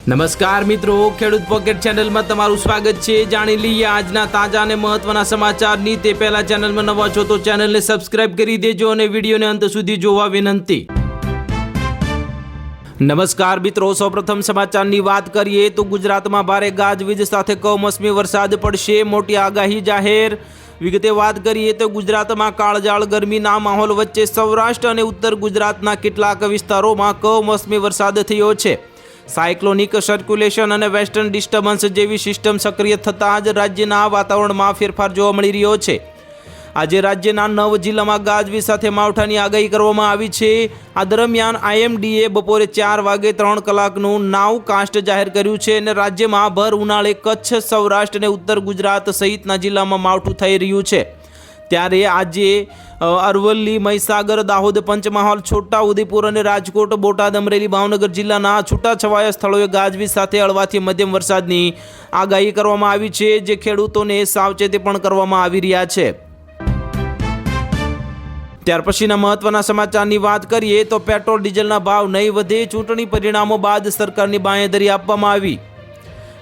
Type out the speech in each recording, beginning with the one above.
નમસ્કાર મિત્રો, ખેડૂત પોકેટ ચેનલમાં તમારું સ્વાગત છે। જાણી લઈએ આજના તાજા અને મહત્વના સમાચારની। તે પહેલા ચેનલમાં નવા છો તો ચેનલને સબસ્ક્રાઇબ કરી દેજો અને વિડીયોને અંત સુધી જોવા વિનંતી। નમસ્કાર મિત્રો, સૌપ્રથમ સમાચારની વાત કરીએ તો ગુજરાતમાં ભારે ગાજવીજ સાથે કમોસમી વરસાદ પડશે, મોટી આગાહી જાહેર। વિગતે વાત કરીએ તો ગુજરાતમાં કાળઝાળ ગરમીના માહોલ વચ્ચે સૌરાષ્ટ્ર અને ઉત્તર ગુજરાતના કેટલાક વિસ્તારોમાં કમોસમી વરસાદ થયો છે। સાયક્લોનિક સર્ક્યુલેશન અને વેસ્ટર્ન ડિસ્ટર્બન્સ જેવી સિસ્ટમ સક્રિય થતાં જ રાજ્યના વાતાવરણમાં ફેરફાર જોવા મળી રહ્યો છે। આજે રાજ્યના 9 જિલ્લામાં ગાજવીજ સાથે માવઠાની આગાહી કરવામાં આવી છે। આ દરમિયાન આઈએમડીએ બપોરે 4 વાગે 3 કલાકનું નાવકાસ્ટ જાહેર કર્યું છે અને રાજ્યમાં ભર ઉનાળે કચ્છ, સૌરાષ્ટ્ર અને ઉત્તર ગુજરાત સહિતના જિલ્લામાં માવઠું થઈ રહ્યું છે। ત્યારે આજે અરવલ્લી, મહીસાગર, દાહોદ, પંચમહાલ, છોટાઉદેપુર અને રાજકોટ, બોટાદ, અમરેલી, ભાવનગર જિલ્લાના છૂટાછવાયા સ્થળોએ ગાજવીજ સાથે હળવાથી મધ્યમ વરસાદની આગાહી કરવામાં આવી છે, જે ખેડૂતોને સાવચેતી પણ કરવામાં આવી રહ્યા છે। ત્યાર પછીના મહત્વના સમાચારની વાત કરીએ તો પેટ્રોલ ડીઝલના ભાવ નહીં વધે, ચૂંટણી પરિણામો બાદ સરકારની બાંયધરી આપવામાં આવી।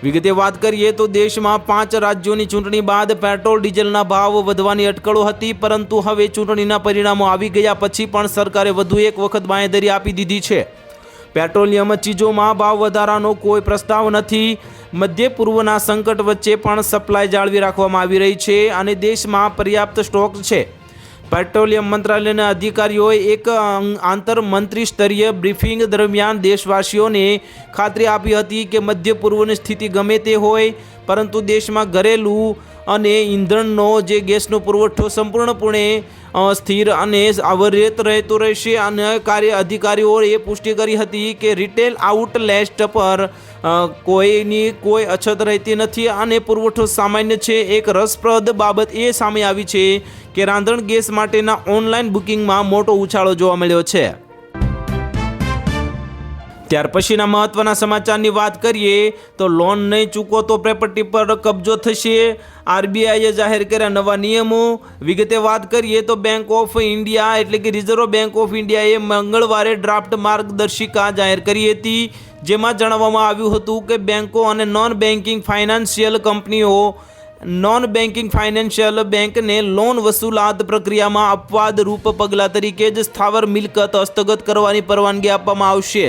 વિગતે વાત કરીએ તો દેશમાં 5 રાજ્યોની ચૂંટણી બાદ પેટ્રોલ ડીઝલના ભાવ વધવાની અટકળો હતી, પરંતુ હવે ચૂંટણીના પરિણામો આવી ગયા પછી પણ સરકારે વધુ એક વખત બાંયધરી આપી દીધી છે। પેટ્રોલિયમ ચીજોમાં ભાવ વધારાનો કોઈ પ્રસ્તાવ નથી। મધ્ય પૂર્વના સંકટ વચ્ચે પણ સપ્લાય જાળવી રાખવામાં આવી રહી છે અને દેશમાં પર્યાપ્ત સ્ટોક છે। પેટ્રોલિયમ મંત્રાલયના અધિકારીઓએ એક આંતર મંત્રી સ્તરીય બ્રીફિંગ દરમિયાન દેશવાસીઓને ખાતરી આપી હતી કે મધ્ય પૂર્વની સ્થિતિ ગમે તે હોય, પરંતુ દેશમાં ઘરેલું અને ઈંધણનો જે ગેસનો પુરવઠો સંપૂર્ણપણે સ્થિર અને અવિરત રહેતો રહેશે। અને અધિકારીઓએ પુષ્ટિ કરી હતી કે રિટેલ આઉટલેટ પર કોઈ અછત રહેતી નથી અને પુરવઠો સામાન્ય છે। એક રસપ્રદ બાબત એ સામે આવી છે કે રાંધણ ગેસ માટેના ઓનલાઈન બુકિંગમાં મોટો ઉછાળો જોવા મળ્યો છે। ત્યાર પછીના મહત્વના સમાચારની વાત કરીએ તો લોન નહીં ચૂકો તો પ્રોપર્ટી પર કબજો થશે, આરબીઆઈએ જાહેર કર્યા નવા નિયમો। વિગતે વાત કરીએ તો બેંક ઓફ ઇન્ડિયા એટલે કે રિઝર્વ બેંક ઓફ ઇન્ડિયાએ મંગળવારે ડ્રાફ્ટ માર્ગદર્શિકા જાહેર કરી હતી, જેમાં જણાવવામાં આવ્યું હતું કે બેંકો અને નોન બેન્કિંગ ફાઇનાન્શિયલ કંપનીઓ બેંકને લોન વસૂલાત પ્રક્રિયામાં અપવાદરૂપ પગલાં તરીકે જ સ્થાવર મિલકત હસ્તગત કરવાની પરવાનગી આપવામાં આવશે।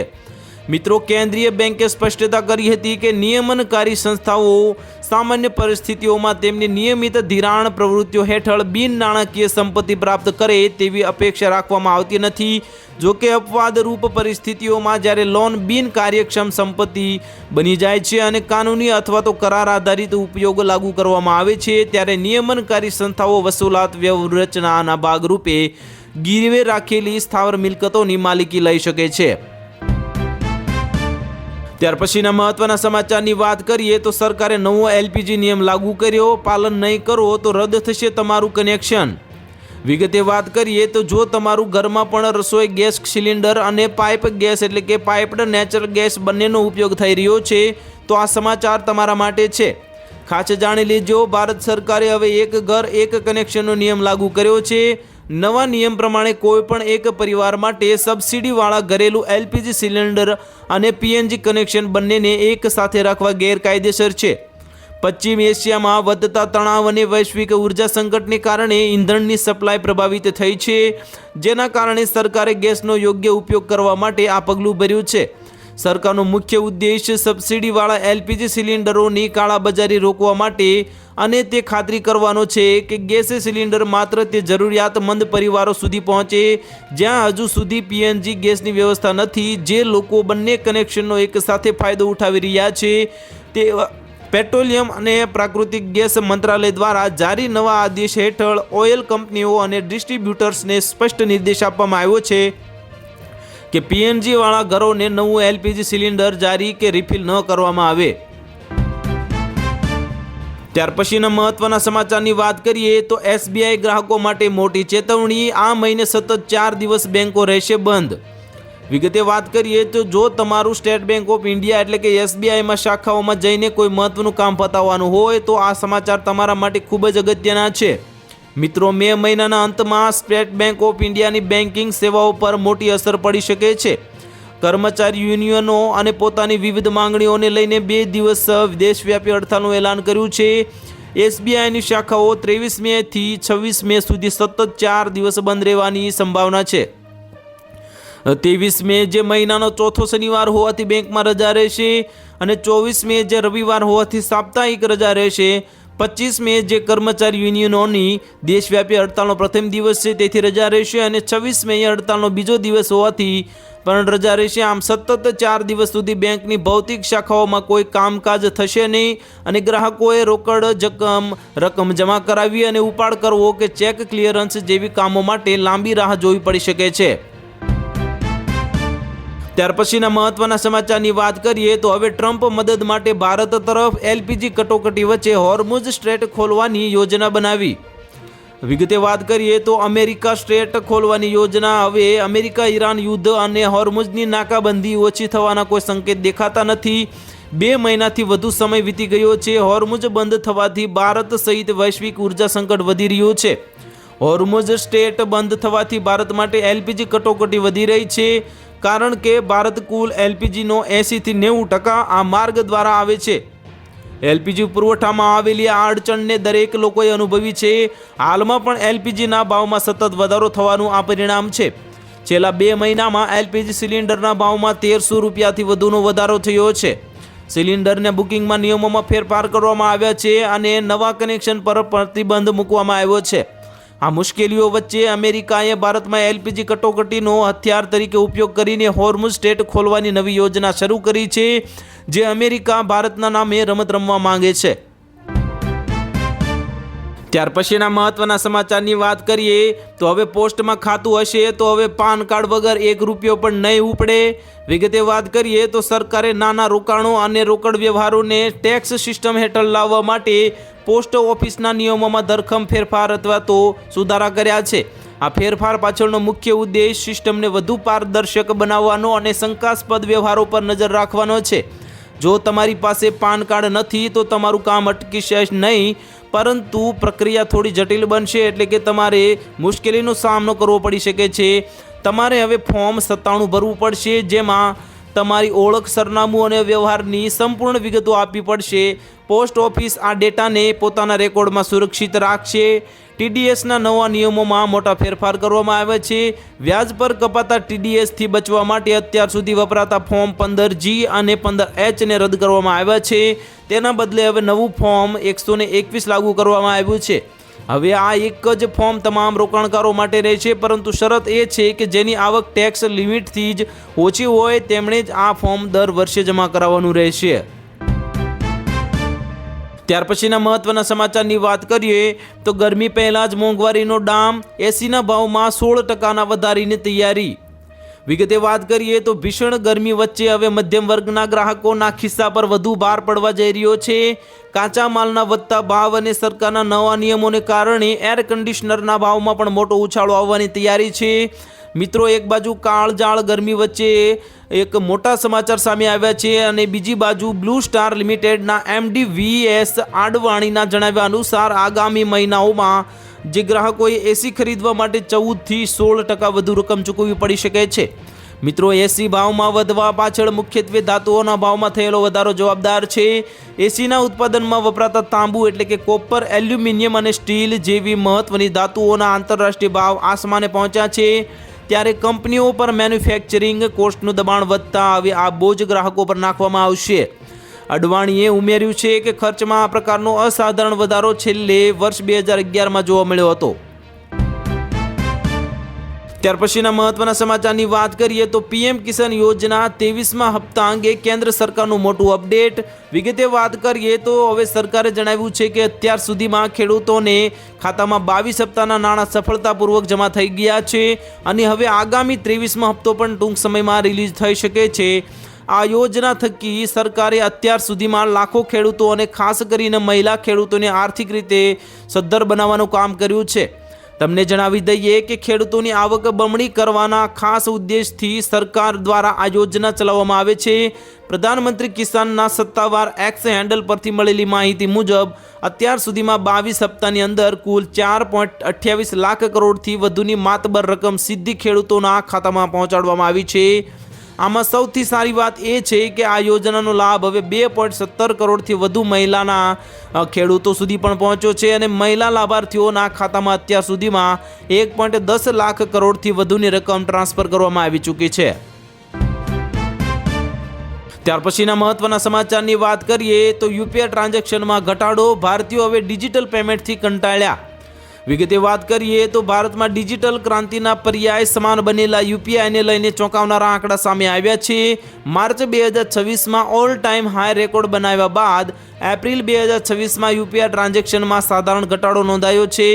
મિત્રો, કેન્દ્રીય બેંકે સ્પષ્ટતા કરી હતી કે નિયમનકારી સંસ્થાઓ સામાન્ય પરિસ્થિતિઓમાં તેમની નિયમિત ધિરાણ પ્રવૃત્તિઓ હેઠળ બિન નાણાકીય સંપત્તિ પ્રાપ્ત કરે તેવી અપેક્ષા રાખવામાં આવતી નથી। જો કે અપવાદરૂપ પરિસ્થિતિઓમાં જ્યારે લોન બિન કાર્યક્ષમ સંપત્તિ બની જાય છે અને કાનૂની અથવા તો કરાર આધારિત ઉપયોગ લાગુ કરવામાં આવે છે, ત્યારે નિયમનકારી સંસ્થાઓ વસૂલાત વ્યૂહરચનાના ભાગરૂપે ગીરવે રાખેલી સ્થાવર મિલકતોની માલિકી લઈ શકે છે। ત્યાર પછીના મહત્વના સમાચારની વાત કરીએ તો સરકારે નવો એલપીજી નિયમ લાગુ કર્યો, પાલન નહીં કરો તો રદ થશે તમારું કનેક્શન। વિગતે વાત કરીએ તો જો તમારું ઘરમાં પણ રસોઈ ગેસ સિલિન્ડર અને પાઇપ ગેસ એટલે કે પાઇપ્ડ નેચરલ ગેસ બંનેનો ઉપયોગ થઈ રહ્યો છે તો આ સમાચાર તમારા માટે છે। ખાસ જાણી લેજો, ભારત સરકારે હવે એક ઘર એક કનેક્શનનો નિયમ લાગુ કર્યો છે। નવા નિયમ પ્રમાણે કોઈ પણ એક પરિવાર માટે સબસિડીવાળા ઘરેલું એલપીજી સિલિન્ડર અને પીએનજી કનેક્શન બંનેને એક સાથે રાખવા ગેરકાયદેસર છે। પશ્ચિમ એશિયામાં વધતા તણાવ અને વૈશ્વિક ઉર્જા સંકટને કારણે ઈંધણની સપ્લાય પ્રભાવિત થઈ છે, જેના કારણે સરકારે ગેસનો યોગ્ય ઉપયોગ કરવા માટે આ પગલું ભર્યું છે। સરકારનો મુખ્ય ઉદ્દેશ સબસિડીવાળા એલપીજી સિલિન્ડરોની કાળાબજારી રોકવા માટે અને તે ખાતરી કરવાનો છે કે ગેસ સિલિન્ડર માત્ર તે જરૂરિયાતમંદ પરિવારો સુધી પહોંચે જ્યાં હજુ સુધી પીએનજી ગેસની વ્યવસ્થા નથી। જે લોકો બંને કનેક્શનનો એક સાથે ફાયદો ઉઠાવી રહ્યા છે તે પેટ્રોલિયમ અને પ્રાકૃતિક ગેસ મંત્રાલય દ્વારા જારી નવા આદેશ હેઠળ ઓઇલ કંપનીઓ અને ડિસ્ટ્રીબ્યુટર્સને સ્પષ્ટ નિર્દેશ આપવામાં આવ્યો છે કે પીએનજી વાળા ઘરોને નવું એલપીજી સિલિન્ડર જારી કે રિફિલ ન કરવામાં આવે। ત્યાર પછીના મહત્વના સમાચારની વાત કરીએ તો એસબીઆઈ ગ્રાહકો માટે મોટી ચેતવણી, આ મહિને સતત 4 દિવસ બેંકો રહેશે બંધ। વિગતે વાત કરીએ તો જો તમારું સ્ટેટ બેંક ઓફ ઇન્ડિયા એટલે કે એસબીઆઈમાં શાખાઓમાં જઈને કોઈ મહત્વનું કામ પતાવવાનું હોય તો આ સમાચાર તમારા માટે ખૂબ જ અગત્યના છે। મિત્રો, મે મહિનાના અંતમાં સ્ટેટ બેંક ઓફ ઇન્ડિયાની બેન્કિંગ સેવાઓ પર મોટી અસર પડી શકે છે। કર્મચારી યુનિયનો અને પોતાની વિવિધ માંગણીઓને લઈને 2 દિવસ દેશવ્યાપી હડતાલનું એલાન કર્યું છે. એસબીઆઈની શાખાઓ 23 મેથી 26 મે સુધી સતત 4 દિવસ બંધ રહેવાની સંભાવના છે. 23 મે જે મહિનાનો ચોથો શનિવાર હોવાથી બેંકમાં રજા રહેશે અને 24 મે જે રવિવાર હોવાથી સાપ્તાહિક રજા રહેશે. 25 મે જે કર્મચારી યુનિયનોની દેશવ્યાપી હડતાલનો પ્રથમ દિવસ છે તેથી રજા રહેશે અને 26 મે હડતાલનો બીજો દિવસ હોવાથી પણ રજા રહેશે. આમ સતત 4 દિવસ સુધી બેંકની ભૌતિક શાખાઓમાં કોઈ કામકાજ થશે નહીં અને ગ્રાહકોએ રોકડ રકમ જમા કરાવી અને ઉપાડ કરવો કે ચેક ક્લિયરન્સ જેવી કામો માટે લાંબી રાહ જોવી પડી શકે છે. ત્યાર પછીના મહત્વના સમાચારની વાત કરીએ તો હવે ટ્રમ્પ મદદ માટે ભારત તરફ એલપીજી કટોકટી વચ્ચે હોર્મુઝ સ્ટ્રેટ ખોલવાની યોજના બનાવી. વિગતે વાત કરીએ તો અમેરિકા સ્ટ્રેટ ખોલવાની યોજના હવે અમેરિકા ઈરાન યુદ્ધ અને હોર્મુઝની નાકાબંધી ઓછી થવાના કોઈ સંકેત દેખાતા નથી. 2 મહિનાથી વધુ સમય વીતી ગયો છે. હોર્મુઝ બંધ થવાથી ભારત સહિત વૈશ્વિક ઉર્જા સંકટ વધી રહ્યું છે. હોર્મુઝ સ્ટ્રેટ બંધ થવાથી ભારત માટે એલપીજી કટોકટી વધી રહી છે કારણ કે ભારત કુલ એલપીજીનો 80 થી 90% આ માર્ગ દ્વારા આવે છે. એલપીજી પુરવઠામાં આવેલી આ અડચણને દરેક લોકોએ અનુભવી છે. હાલમાં પણ એલપીજીના ભાવમાં સતત વધારો થવાનું આ પરિણામ છે. છેલ્લા 2 મહિનામાં એલપીજી સિલિન્ડરના ભાવમાં 1300 રૂપિયાથી વધુનો વધારો થયો છે. સિલિન્ડરના બુકિંગમાં નિયમોમાં ફેરફાર કરવામાં આવ્યા છે અને નવા કનેક્શન પર પ્રતિબંધ મૂકવામાં આવ્યો છે. આ મુશ્કેલીઓ વચ્ચે અમેરિકાએ ભારતમાં એલપીજી કટોકટીનો હથિયાર તરીકે ઉપયોગ કરીને હોર્મુઝ સ્ટ્રેટ ખોલવાની નવી યોજના શરૂ કરી છે, જે અમેરિકા ભારતના નામે રમત રમવા માંગે છે. ત્યાર પછીના મહત્વના સમાચારની વાત કરીએ તો હવે પોસ્ટમાં ખાતું હશે તો હવે પાન કાર્ડ વગર 1 રૂપિયો પણ નહીં ઉપડે. વિગતે વાત કરીએ તો સરકારે નાના રોકાણો અને રોકડ વ્યવહારોને ટેક્સ સિસ્ટમ હેઠળ લાવવા માટે પોસ્ટ ઓફિસના નિયમોમાં ધરખમ ફેરફાર અથવા તો સુધારા કર્યા છે. આ ફેરફાર પાછળનો મુખ્ય ઉદ્દેશ સિસ્ટમને વધુ પારદર્શક બનાવવાનો અને શંકાસ્પદ વ્યવહારો પર નજર રાખવાનો છે. જો તમારી પાસે પાન કાર્ડ નથી તો તમારું કામ અટકી જશે નહીં, પરંતુ પ્રક્રિયા થોડી જટિલ બનશે, એટલે કે તમારે મુશ્કેલીનો સામનો કરવો પડી શકે છે. તમારે હવે ફોર્મ 97 ભરવું પડશે, જેમાં તમારી ઓળખ, સરનામું અને વ્યવહારની સંપૂર્ણ વિગતો આપવી પડશે. પોસ્ટ ઓફિસ આ ડેટાને પોતાના રેકોર્ડમાં સુરક્ષિત રાખશે. ટીડીએસના નવા નિયમોમાં મોટા ફેરફાર કરવામાં આવ્યા છે. વ્યાજ પર કપાતા ટીડીએસથી બચવા માટે અત્યાર સુધી વપરાતા ફોર્મ 15G અને 15H ને રદ કરવામાં આવ્યા છે. તેના બદલે હવે નવું ફોર્મ 121 લાગુ કરવામાં આવ્યું છે. હવે આ એક જ ફોર્મ તમામ રોકાણકારો માટે રહેશે, પરંતુ શરત એ છે કે જેની આવક ટેક્સ લિમિટથી જ ઓછી હોય તેમણે જ આ ફોર્મ દર વર્ષે જમા કરાવવાનું રહેશે. ત્યાર પછીના મહત્વના સમાચારની વાત કરીએ તો ગરમી પહેલાં જ મોંઘવારીનો ડામ, એસીના ભાવમાં 16% વધારીને તૈયારી. વિગતે વાત કરીએ તો ભીષણ ગરમી વચ્ચે હવે મધ્યમ વર્ગના ગ્રાહકોના ખિસ્સા પર વધુ ભાર પડવા જઈ રહ્યો છે. કાચા માલના વધતા ભાવ અને સરકારના નવા નિયમોને કારણે એર કન્ડિશનરના ભાવમાં પણ મોટો ઉછાળો આવવાની તૈયારી છે. મિત્રો, એક બાજુ કાળઝાળ ગરમી વચ્ચે એક મોટા સમાચાર સામે આવ્યા છે અને બીજી બાજુ બ્લુ સ્ટાર લિમિટેડના MD VS આડવાણીના જણાવ્યા અનુસાર આગામી મહિનાઓમાં જે ગ્રાહકોએ એસી ખરીદવા માટે 14 થી 16% વધુ રકમ ચૂકવવી પડી શકે છે. મિત્રો, એસી ભાવમાં વધવા પાછળ મુખ્યત્વે ધાતુઓના ભાવમાં થયેલો વધારો જવાબદાર છે. એસીના ઉત્પાદનમાં વપરાતા તાંબુ એટલે કે કોપર, એલ્યુમિનિયમ અને સ્ટીલ જેવી મહત્વની ધાતુઓના આંતરરાષ્ટ્રીય ભાવ આસમાને પહોંચ્યા છે. ત્યારે કંપનીઓ પર મેન્યુફેક્ચરિંગ કોસ્ટનું દબાણ વધતા હવે આ બોજ ગ્રાહકો પર નાખવામાં આવશે. અડવાણીએ ઉમેર્યું છે કે ખર્ચમાં આ પ્રકારનો અસાધારણ વધારો છેલ્લે વર્ષ 2011માં જોવા મળ્યો હતો. ત્યાર પછીના મહત્વના સમાચારની વાત કરીએ તો પીએમ કિસાન યોજના 23મા હપ્તા અંગે કેન્દ્ર સરકારનું મોટું અપડેટ. વિગતે વાત કરીએ તો હવે સરકારે જણાવ્યું છે કે અત્યાર સુધીમાં ખેડૂતોને ખાતામાં 22 હપ્તાના નાણાં સફળતાપૂર્વક જમા થઈ ગયા છે અને હવે આગામી 23મા હપ્તો પણ ટૂંક સમયમાં રિલીઝ થઈ શકે છે. આ યોજના થકી સરકારે અત્યાર સુધીમાં લાખો ખેડૂતો અને ખાસ કરીને મહિલા ખેડૂતોને આર્થિક રીતે સદ્ધર બનાવવાનું કામ કર્યું છે. તમને જણાવી દઈએ કે ખેડૂતોની આવક બમણી કરવાના ખાસ ઉદ્દેશથી સરકાર દ્વારા આ યોજના ચલાવવામાં આવે છે. પ્રધાનમંત્રી કિસાનના સત્તાવાર એક્સ હેન્ડલ પરથી મળેલી માહિતી મુજબ અત્યાર સુધીમાં 22 હપ્તાની અંદર કુલ 4.28 લાખ કરોડથી વધુની માતબર રકમ સીધી ખેડૂતોના ખાતામાં પહોંચાડવામાં આવી છે. આમાં સૌથી સારી વાત એ છે કે આ યોજનાનો લાભ હવે 2.17 કરોડથી વધુ મહિલાના ખેડૂતો સુધી પણ પહોંચ્યો છે અને મહિલા લાભાર્થીઓના ખાતામાં અત્યાર સુધીમાં 1.10 લાખ કરોડથી વધુની રકમ ટ્રાન્સફર કરવામાં આવી ચૂકી છે। ત્યાર પછીના મહત્વના સમાચારની વાત કરીએ તો યુપીઆઈ ટ્રાન્ઝેક્શનમાં ઘટાડો, ભારતીયો હવે ડિજિટલ પેમેન્ટથી કંટાળ્યા। વિગતે વાત કરીએ તો ભારતમાં ડિજિટલ ક્રાંતિના પર્યાય સમાન બનેલા યુપીઆઈને લઈને ચોંકાવનારા આંકડા સામે આવ્યા છે। માર્ચ 2026માં ઓલ ટાઈમ હાઈ રેકોર્ડ બનાવ્યા બાદ એપ્રિલ 2026માં યુપીઆઈ ટ્રાન્ઝેક્શનમાં સાધારણ ઘટાડો નોંધાયો છે।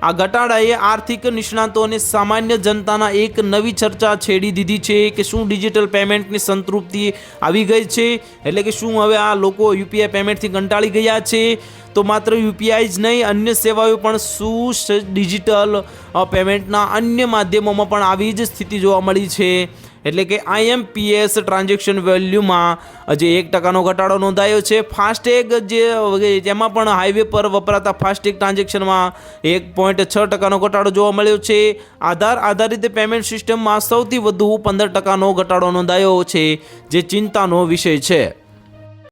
આ ઘટાડાએ આર્થિક નિષ્ણાતો અને સામાન્ય જનતાના એક નવી ચર્ચા છેડી દીધી છે કે શું ડિજિટલ પેમેન્ટની સંતૃપ્તિ આવી ગઈ છે, એટલે કે શું હવે આ લોકો યુપીઆઈ પેમેન્ટથી કંટાળી ગયા છે। તો માત્ર યુપીઆઈ જ નહીં, અન્ય સેવાઓ પણ શું ડિજિટલ પેમેન્ટના અન્ય માધ્યમોમાં પણ આવી જ સ્થિતિ જોવા મળી છે। એટલે કે આઈએમપીએસ ટ્રાન્ઝેક્શન વેલ્યુમાં જે 1% ઘટાડો નોંધાયો છે। ફાસ્ટેગ જેમાં પણ હાઈવે પર વપરાતા ફાસ્ટેગ ટ્રાન્ઝેક્શનમાં 1.6% ઘટાડો જોવા મળ્યો છે। આધાર આધારિત પેમેન્ટ સિસ્ટમમાં સૌથી વધુ 15% ઘટાડો નોંધાયો છે, જે ચિંતાનો વિષય છે।